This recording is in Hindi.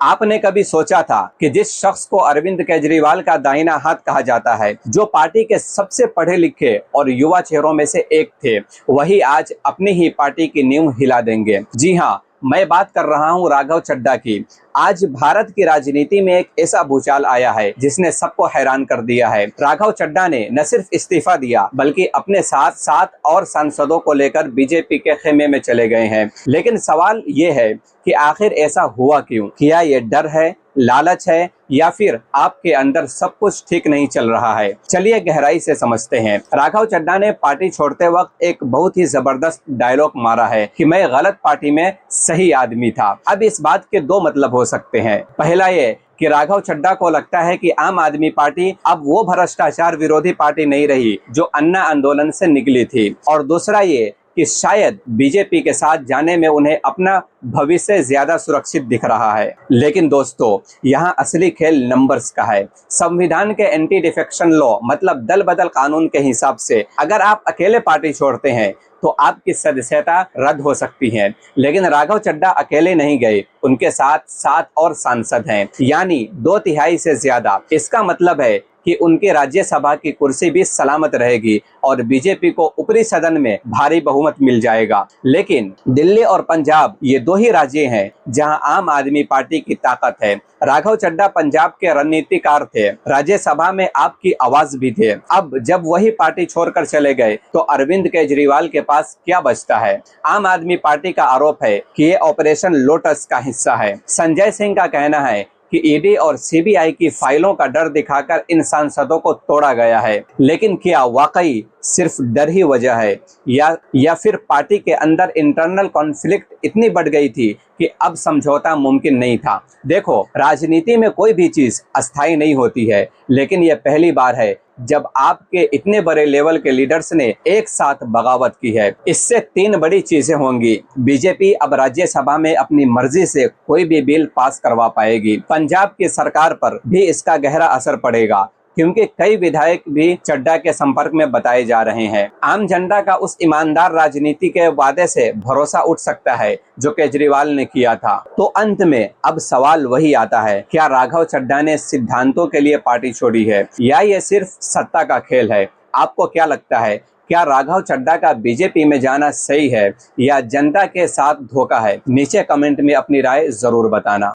आपने कभी सोचा था कि जिस शख्स को अरविंद केजरीवाल का दाहिना हाथ कहा जाता है, जो पार्टी के सबसे पढ़े लिखे और युवा चेहरों में से एक थे, वही आज अपनी ही पार्टी की नींव हिला देंगे। जी हाँ, मैं बात कर रहा हूं राघव चड्ढा की। आज भारत की राजनीति में एक ऐसा भूचाल आया है जिसने सबको हैरान कर दिया है। राघव चड्ढा ने न सिर्फ इस्तीफा दिया बल्कि अपने साथ 7 और सांसदों को लेकर बीजेपी के खेमे में चले गए हैं। लेकिन सवाल ये है कि आखिर ऐसा हुआ क्यों? क्या ये डर है, लालच है, या फिर आपके अंदर सब कुछ ठीक नहीं चल रहा है? चलिए गहराई से समझते हैं। राघव चड्ढा ने पार्टी छोड़ते वक्त एक बहुत ही जबरदस्त डायलॉग मारा है कि मैं गलत पार्टी में सही आदमी था। अब इस बात के दो मतलब हो सकते हैं। पहला ये कि राघव चड्ढा को लगता है कि आम आदमी पार्टी अब वो भ्रष्टाचार विरोधी पार्टी नहीं रही जो अन्ना आंदोलन से निकली थी, और दूसरा ये कि शायद बीजेपी के साथ जाने में उन्हें अपना भविष्य ज्यादा सुरक्षित दिख रहा है। लेकिन दोस्तों, यहाँ असली खेल नंबर्स का है। संविधान के एंटी डिफेक्शन लॉ मतलब दल बदल कानून के हिसाब से अगर आप अकेले पार्टी छोड़ते हैं तो आपकी सदस्यता रद्द हो सकती है। लेकिन राघव चड्ढा अकेले नहीं गए, उनके साथ 7 और सांसद हैं, यानी 2/3 से ज्यादा। इसका मतलब है कि उनकी राज्यसभा की कुर्सी भी सलामत रहेगी और बीजेपी को ऊपरी सदन में भारी बहुमत मिल जाएगा। लेकिन दिल्ली और पंजाब ये 2 ही राज्य हैं जहां आम आदमी पार्टी की ताकत है। राघव चड्ढा पंजाब के रणनीतिकार थे, राज्यसभा में आपकी आवाज भी थे। अब जब वही पार्टी छोड़कर चले गए तो अरविंद केजरीवाल के पास क्या बचता है? आम आदमी पार्टी का आरोप है कि ये ऑपरेशन लोटस का हिस्सा है। संजय सिंह का कहना है कि ईडी और सीबीआई की फाइलों का डर दिखाकर इन सांसदों को तोड़ा गया है। लेकिन क्या वाकई सिर्फ डर ही वजह है, या फिर पार्टी के अंदर इंटरनल कॉन्फ्लिक्ट इतनी बढ़ गई थी कि अब समझौता मुमकिन नहीं था? देखो, राजनीति में कोई भी चीज अस्थायी नहीं होती है, लेकिन यह पहली बार है जब आपके इतने बड़े लेवल के लीडर्स ने एक साथ बगावत की है। इससे 3 बड़ी चीजें होंगी। बीजेपी अब राज्यसभा में अपनी मर्जी से कोई भी बिल पास करवा पाएगी। पंजाब की सरकार पर भी इसका गहरा असर पड़ेगा क्योंकि कई विधायक भी चड्ढा के संपर्क में बताए जा रहे हैं। आम जनता का उस ईमानदार राजनीति के वादे से भरोसा उठ सकता है जो केजरीवाल ने किया था। तो अंत में अब सवाल वही आता है, क्या राघव चड्ढा ने सिद्धांतों के लिए पार्टी छोड़ी है या ये सिर्फ सत्ता का खेल है? आपको क्या लगता है? क्या राघव चड्ढा का बीजेपी में जाना सही है या जनता के साथ धोखा है? नीचे कमेंट में अपनी राय जरूर बताना।